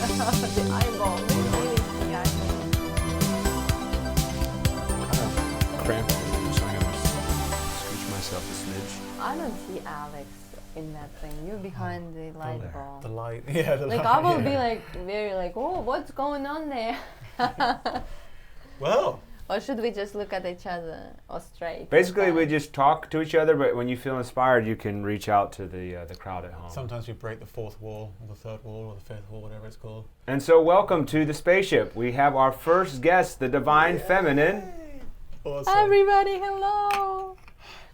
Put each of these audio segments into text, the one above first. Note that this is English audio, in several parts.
The eyeball. Really the eyeball. Kind of cramped, so I'm gonna scooch myself a smidge. I don't see Alex in that thing. You're behind the light there. ball. The light, yeah, the Like light. I will yeah. be like very like, oh, what's going on there? Well, Or should we just look at each other or straight? Basically, we inside? just talk to each other, but when you feel inspired, you can reach out to the crowd at home. sometimes we break the fourth wall, or the third wall, or the fifth wall, whatever it's called. And so, welcome to the spaceship. We have our first guest, the Divine Feminine. Awesome. Everybody, hello.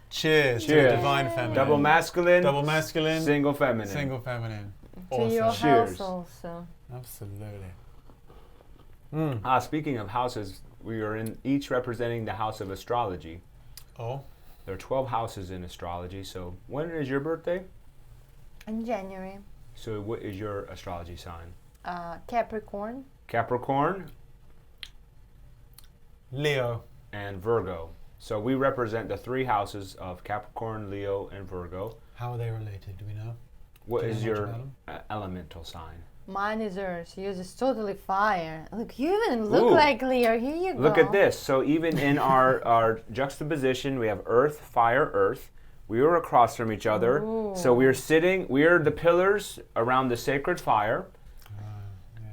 Cheers to Cheers. the divine feminine. Double masculine, Double masculine, single feminine. single feminine. To your Awesome. Cheers. house also. Absolutely. Speaking of houses, we are in each representing the house of astrology. Oh, There are 12 houses in astrology. So, when is your birthday? In January. So, what is your astrology sign? Capricorn. Capricorn Leo. and Virgo. So, we represent the three houses of Capricorn, Leo, and Virgo. How are they related? Do we know? What Do you is know much your about 'em? elemental sign? Mine is Earth. Yours is totally fire. Look, you even look Ooh. like Leo. Here you go. Look at this. So even in our juxtaposition, we have earth, fire, earth. We are across from each other. So we are sitting, we are the pillars around the sacred fire. Yeah.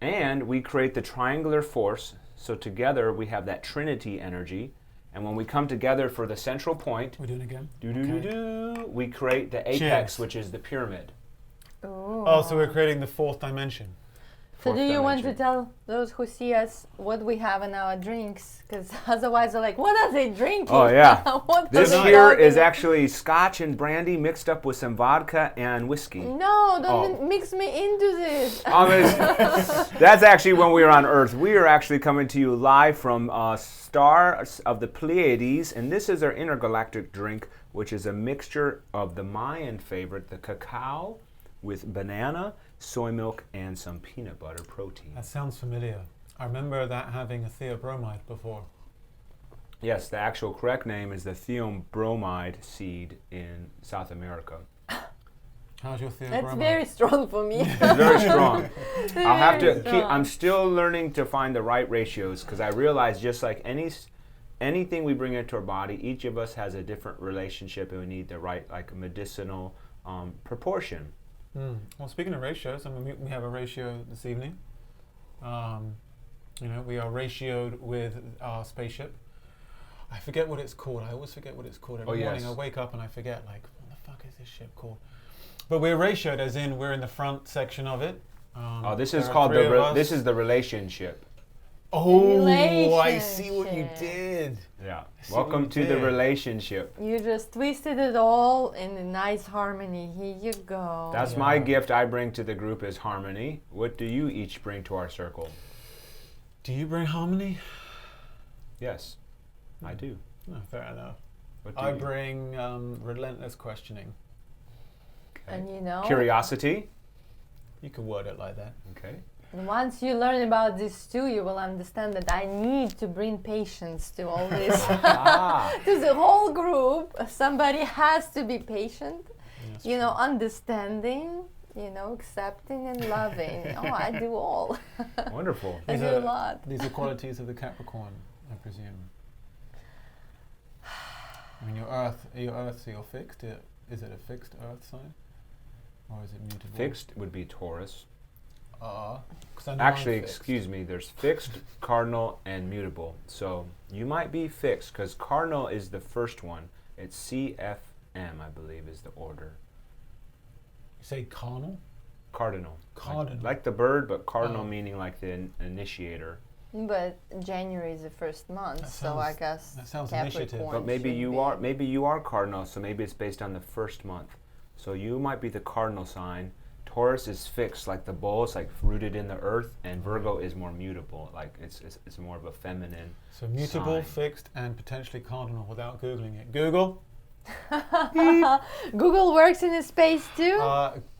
And we create the triangular force. So together we have that trinity energy. And when we come together for the central point, We're doing it again. we create the apex, Cheers. which is the pyramid. Ooh. Oh, so we're creating the fourth dimension. So do Fourth you want to dimension. tell those who see us what we have in our drinks? Because otherwise they're like, what are they drinking? Oh, yeah. What This are they here talking is about? actually scotch and brandy mixed up with some vodka and whiskey. No, don't Oh. mix me into this. That's actually when we are on Earth. We are actually coming to you live from Star of the Pleiades, and this is our intergalactic drink, which is a mixture of the Mayan favorite, the cacao, with banana, soy milk, and some peanut butter protein. That sounds familiar. I remember that having a theobromide before. Yes, the actual correct name is the theobromide seed in South America. How's your theobromide? That's very strong for me. It's very strong. I'll have to Very keep. strong. I'm still learning to find the right ratios because I realize just like anything we bring into our body, each of us has a different relationship, and we need the right like medicinal proportion. Well, speaking of ratios, I mean, we have a ratio this evening. We are ratioed with our spaceship. I forget what it's called. I always forget what it's called. Every morning yes. I wake up and I forget, like, what the fuck is this ship called? But we're ratioed as in we're in the front section of it. This there is are called three of us. this is the relationship. Oh, I see what you Relationship. did. Yeah. see what Welcome you to the did. relationship. You just twisted it all in a nice harmony. Here you go. That's my gift I bring to the group is harmony. What do you each bring to our circle? Do you bring harmony? Yes, I do. No, fair enough. What do I you? bring relentless questioning. Okay. And you know, Curiosity. You could word it like that. Okay. once you learn about this too, you will understand that I need to bring patience to all this. Ah. To the whole group, somebody has to be patient, That's you know, true. understanding, you know, accepting and loving. Oh, I do all. Wonderful. I These do are- a lot. These are qualities of the Capricorn, I presume. I mean, your Earth, so you're fixed. Is it a fixed Earth sign, or is it mutable? Fixed would be Taurus. 'Cause I know I'm Actually, fixed. excuse me, there's fixed, cardinal, and mutable. So you might be fixed because cardinal is the first one. It's CFM, I believe, is the order. You say carnal? Cardinal. Cardinal. Like the bird, but cardinal Oh. meaning like the initiator. But January is the first month, That so I sounds- guess that sounds Capricorn initiative. But maybe should you be. are cardinal, so maybe it's based on the first month. So you might be the cardinal sign. Taurus is fixed, like the bull, it's like rooted in the earth, and Virgo is more mutable, like it's more of a feminine. So mutable, sign. fixed, and potentially cardinal without googling it. Google. Google works in a space too?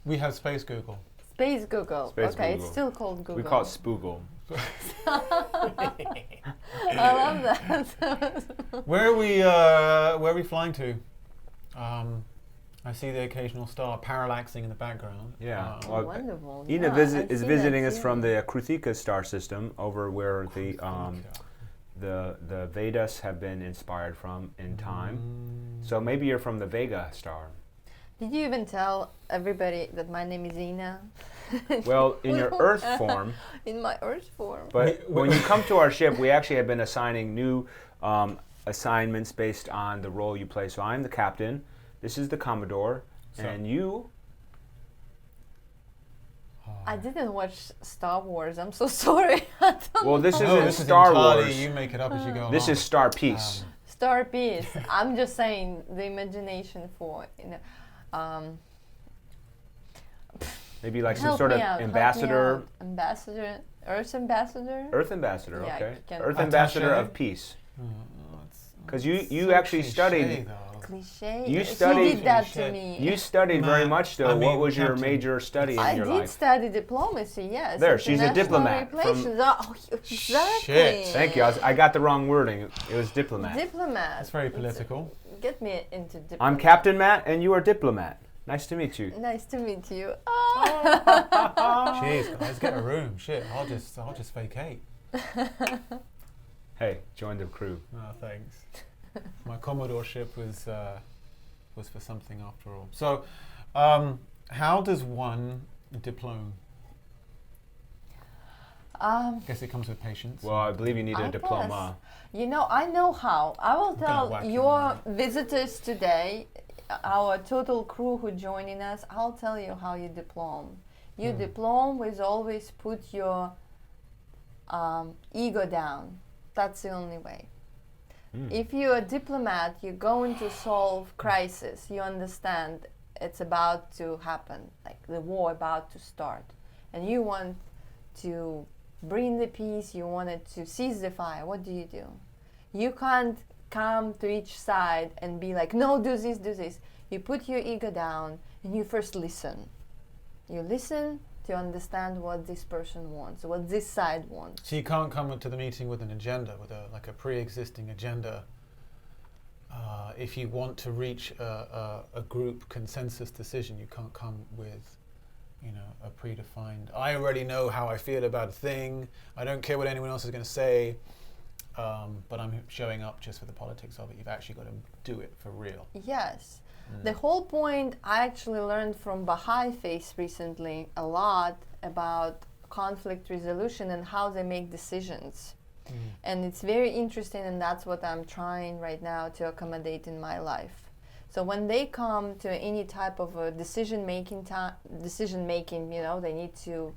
We have space Google. Space Google. Space okay, Google. it's still called Google. We call it spoogle. I love that. Where are we flying to? I see the occasional star parallaxing in the background. Yeah. Oh, Well, wonderful. Ina Yeah, is I've seen visiting that us too. from the Krutika star system, over where Krutika. the Vedas have been inspired from in time. Mm. So maybe you're from the Vega star. Did you even tell everybody that my name is Ina? Well, in your Earth form, In my Earth form. but when you come to our ship, we actually have been assigning new assignments based on the role you play. So I'm the captain, this is the Commodore, and you... I didn't watch Star Wars. I'm so sorry. I don't Well, this know. isn't this Star is entirely Wars. You make it up as you go This along. is Star Peace. Star Piece. I'm just saying the imagination for Maybe like some help sort me of out, help me ambassador, out. Ambassador, Earth ambassador. Earth ambassador, Yeah, okay? can- Earth Attaché? ambassador of peace. Because you actually studied... Though. Cliche. You He studied- did that to Cliche. me. You studied very Ma- much, though. I What mean, was your Captain. major study in I your did life? study diplomacy. Yes. There, she's a international diplomat from- Relations. Oh, exactly. Shit. Thank you. I got the wrong wording. It was diplomat. Diplomat. That's very political. Get me into diplomat. I'm Captain Matt, and you are diplomat. Nice to meet you. Nice to meet you. Oh. Jeez, guys, get a room. Shit, I'll just vacate. Hey, join the crew. Oh, thanks. My Commodore ship was for something after all. So, how does one diplome? I guess it comes with patience. Well, I believe you need a I diploma. You know, I know how. I will gonna tell whack you your on visitors today, our total crew who joining us, I'll tell you how you diplome. You diplome with always put your ego down. That's the only way. If you're a diplomat, you're going to solve crisis. You understand it's about to happen, like the war about to start. And you want to bring the peace, you wanted to cease the fire. What do? You can't come to each side and be like, no, do this, do this. You put your ego down and you first listen. You listen to understand what this person wants, what this side wants. So you can't come to the meeting with an agenda, with a pre-existing agenda. If you want to reach a group consensus decision, you can't come with, a predefined. I already know how I feel about a thing. I don't care what anyone else is going to say, but I'm showing up just for the politics of it. You've actually got to do it for real. Yes. The whole point, I actually learned from Baha'i Faith recently a lot about conflict resolution and how they make decisions. And it's very interesting, and that's what I'm trying right now to accommodate in my life. So when they come to any type of a decision making, they need to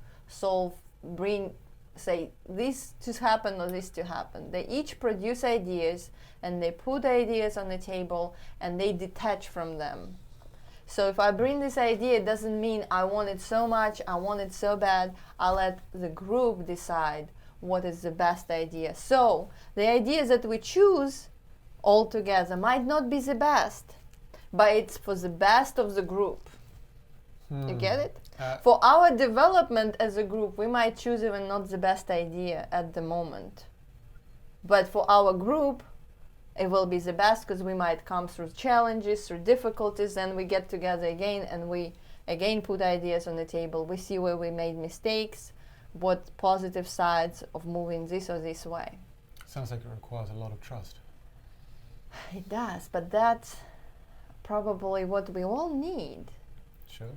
say this to happen or this to happen. They each produce ideas and they put ideas on the table and they detach from them. So if I bring this idea, it doesn't mean I want it so much, I want it so bad. I let the group decide what is the best idea. So the ideas that we choose all together might not be the best, but it's for the best of the group. You get it? For our development as a group, we might choose even not the best idea at the moment. But for our group, it will be the best because we might come through challenges, through difficulties, and we get together again and we again put ideas on the table. We see where we made mistakes, what positive sides of moving this or this way. Sounds like it requires a lot of trust. It does, but that's probably what we all need. Sure.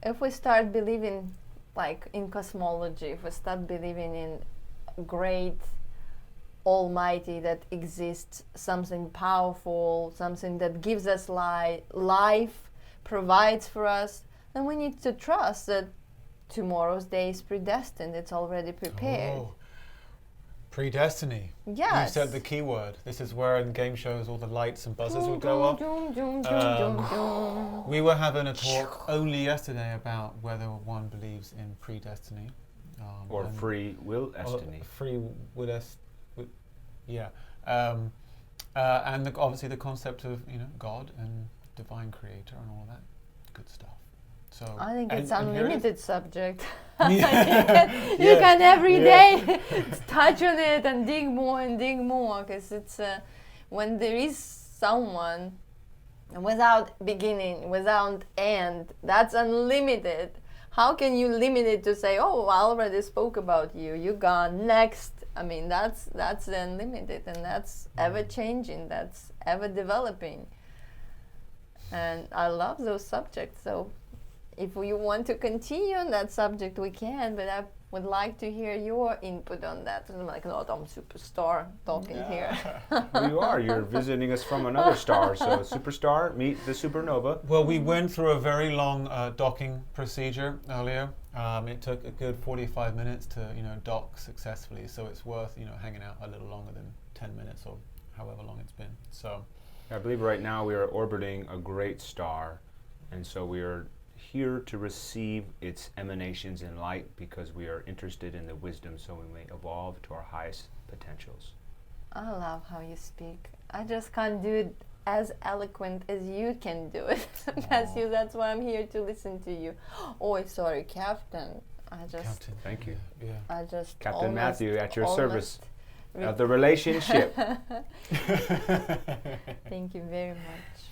If we start believing like in cosmology, if we start believing in great almighty that exists, something powerful, something that gives us life, provides for us, then we need to trust that tomorrow's day is predestined, it's already prepared. Oh, predestiny. Yes. You said the key word. This is where in game shows all the lights and buzzers would go off. We were having a talk only yesterday about whether one believes in predestiny. Or and- free will destiny. or free will yeah. And obviously the concept of God and divine creator and all that good stuff. So I think it's and here it is. unlimited subject. Yeah. You can every Yeah. day touch on it and dig more, because it's when there is someone without beginning, without end. That's unlimited. How can you limit it to say, oh, I already spoke about you, you gone, next? I mean, that's unlimited, and that's ever changing, that's ever developing. And I love those subjects. So if we want to continue on that subject, we can, but I would like to hear your input on that. And I'm like, no, I'm superstar talking here. Well, you are. You're visiting us from another star. So superstar, meet the supernova. Well, we went through a very long docking procedure earlier. It took a good 45 minutes to, dock successfully. So it's worth, hanging out a little longer than 10 minutes or however long it's been. So I believe right now we are orbiting a great star, and so we are here to receive its emanations in light because we are interested in the wisdom so we may evolve to our highest potentials. I love how you speak. I just can't do it as eloquent as you can do it. That's why I'm here to listen to you. Oh, sorry, Captain. Captain. Thank you. Yeah. I just Captain Matthew, at your service re- of the relationship. Thank you very much.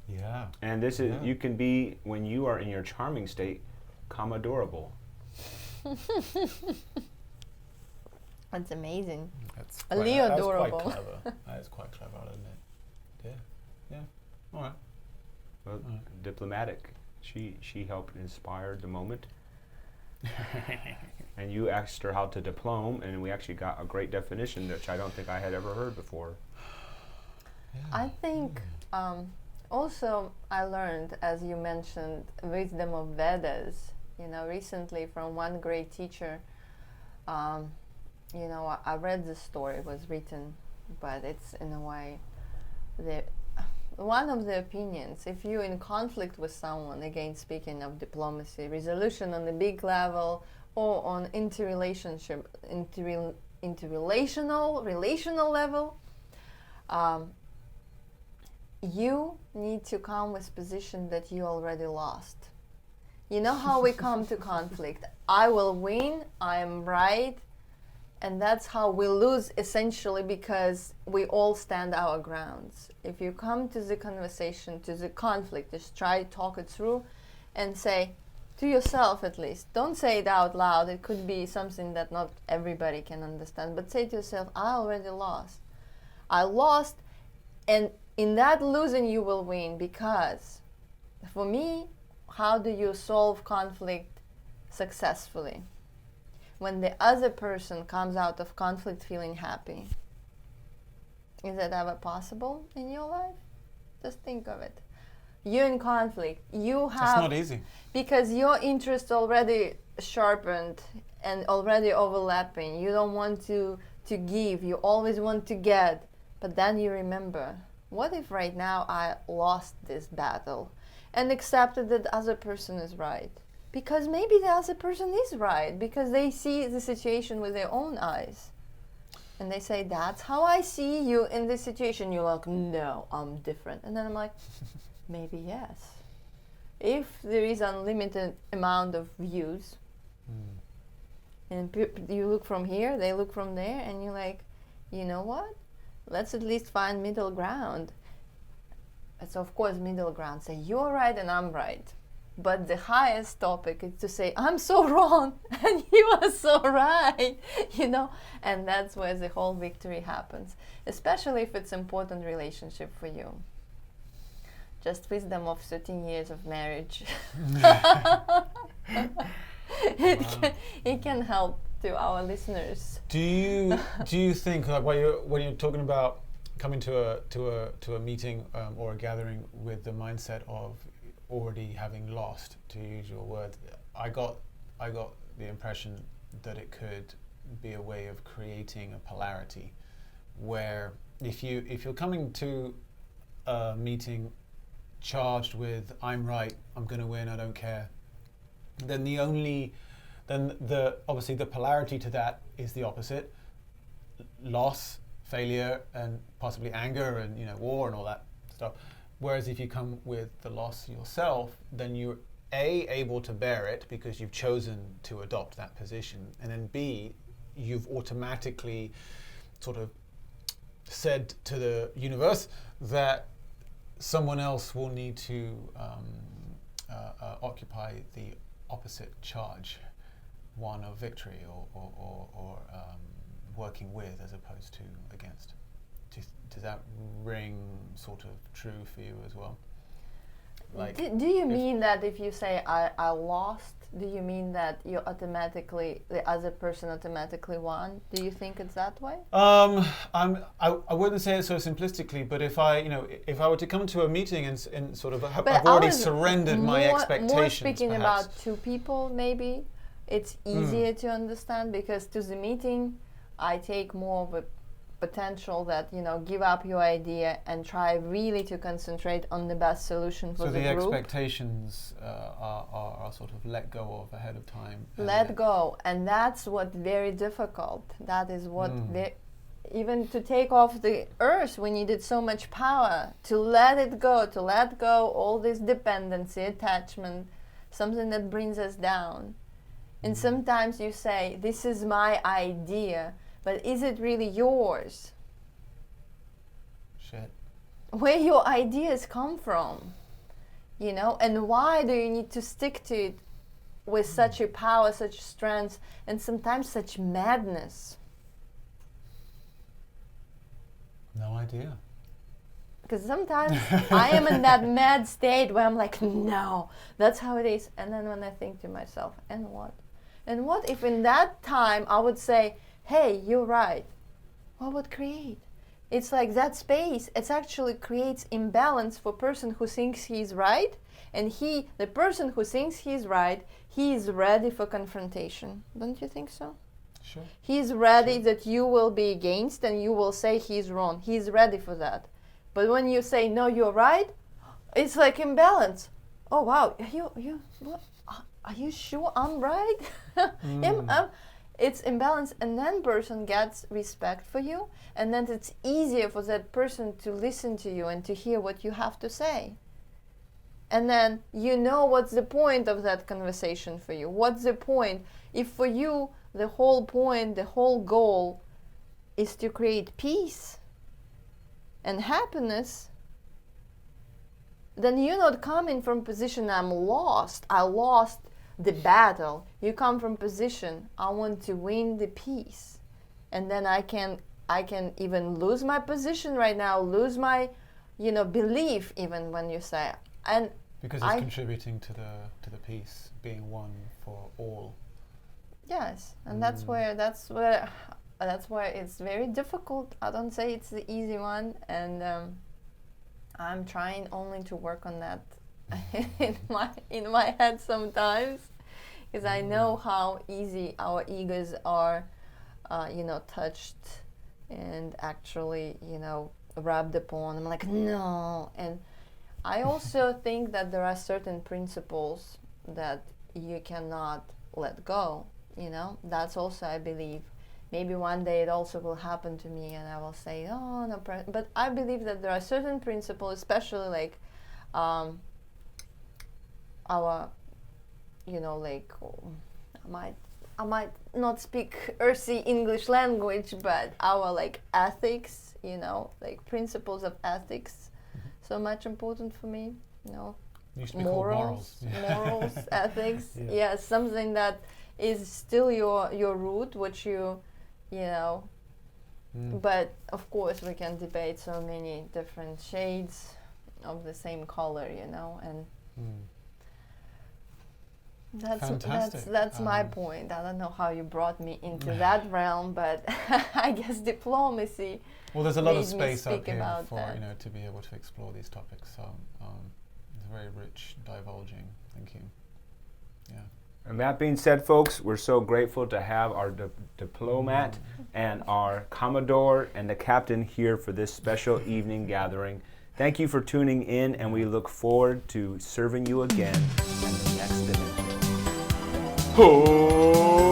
Yeah. And this is, you can be, when you are in your charming state, commodorable. That's amazing. That's A quite, Leo that's adorable. quite clever. That is quite clever, I'll admit. Yeah. All right. Well, diplomatic. She helped inspire the moment. And you asked her how to diplome, and we actually got a great definition, which I don't think I had ever heard before. Yeah. I think also I learned, as you mentioned, wisdom of Vedas, recently from one great teacher. I read the story, it was written, but it's in a way, one of the opinions, if you're in conflict with someone, again speaking of diplomacy, resolution on the big level or on interrelational level, you need to come with position that you already lost. You know how we come to conflict? I will win, I am right, and that's how we lose essentially, because we all stand our grounds. If you come to the conversation, to the conflict, just try to talk it through and say, to yourself at least, don't say it out loud, it could be something that not everybody can understand, but say to yourself, I already lost. I lost, and in that losing you will win, because for me, how do you solve conflict successfully? When the other person comes out of conflict feeling happy. Is that ever possible in your life? Just think of it. You're in conflict. You have... That's not easy. Because your interest already sharpened and already overlapping. You don't want to give. You always want to get. But then you remember, what if right now I lost this battle and accepted that the other person is right? Because maybe the other person is right, because they see the situation with their own eyes. And they say, that's how I see you in this situation. You're like, no, I'm different. And then I'm like, maybe yes. If there is unlimited amount of views, and you look from here, they look from there, and you're like, you know what? Let's at least find middle ground. So of course, middle ground, say you're right and I'm right. But the highest topic is to say, I'm so wrong and you are so right, and that's where the whole victory happens, especially if it's important relationship for you. Just wisdom of 13 years of marriage. It can help to our listeners. Do you think, like, when you're talking about coming to a meeting or a gathering with the mindset of already having lost, to use your word, I got the impression that it could be a way of creating a polarity, where if you're coming to a meeting charged with I'm right, I'm going to win, I don't care, then obviously the polarity to that is the opposite: loss, failure, and possibly anger, and war and all that stuff. Whereas if you come with the loss yourself, then you're able to bear it because you've chosen to adopt that position, and then B, you've automatically sort of said to the universe that someone else will need to occupy the opposite charge, one of victory or working with as opposed to against. Does that ring sort of true for you as well? Like, do you mean that if you say I lost, do you mean that you automatically, the other person automatically won? Do you think it's that way? I wouldn't say it so simplistically, but if I were to come to a meeting and sort of I've already surrendered my expectations. More speaking perhaps. about two people, maybe it's easier to understand, because to the meeting, I take more of a potential that, give up your idea and try really to concentrate on the best solution for the group. So the expectations are sort of let go of ahead of time. Let go, and that's what very difficult. That is what even to take off the earth, we needed so much power to let it go, all this dependency, attachment, something that brings us down. And sometimes you say, this is my idea, but is it really yours? Shit. Where your ideas come from, and why do you need to stick to it with such a power, such strength, and sometimes such madness? No idea. Because sometimes I am in that mad state where I'm like, no, that's how it is. And then when I think to myself, and what? And what if in that time I would say, hey, you're right, what would create? It's like that space, it actually creates imbalance for person who thinks he's right, and the person who thinks he's right, he is ready for confrontation. Don't you think so? Sure. He's ready that you will be against and you will say he's wrong. He's ready for that. But when you say, no, you're right, it's like imbalance. Oh, wow, what? Are you sure I'm right? It's imbalance, and then person gets respect for you, and then it's easier for that person to listen to you and to hear what you have to say. And then what's the point of that conversation for you. What's the point? If for you the whole point, the whole goal is to create peace and happiness, then you're not coming from position I'm lost. I lost the battle. You come from position I want to win the peace, and then I can even lose my position right now, lose my belief, even when you say, and because it's contributing to the peace being one for all. Yes, and that's where it's very difficult. I don't say it's the easy one, and I'm trying only to work on that in my head sometimes, because I know how easy our egos are, touched and actually, rubbed upon. I'm like, no. And I also think that there are certain principles that you cannot let go. That's also, I believe. Maybe one day it also will happen to me, and I will say, oh no. But I believe that there are certain principles, especially like our, I might not speak earthy English language, but our ethics, principles of ethics, so much important for me. You should be called morals, ethics. Yeah, something that is still your root, which but of course we can debate so many different shades of the same color, and that's my point. I don't know how you brought me into that realm, but I guess diplomacy. Well, there's a lot of space out here for that. To be able to explore these topics. So it's very rich, divulging. Thank you. Yeah. And that being said, folks, we're so grateful to have our diplomat and our commodore and the captain here for this special evening gathering. Thank you for tuning in, and we look forward to serving you again in the next dimension. Oh!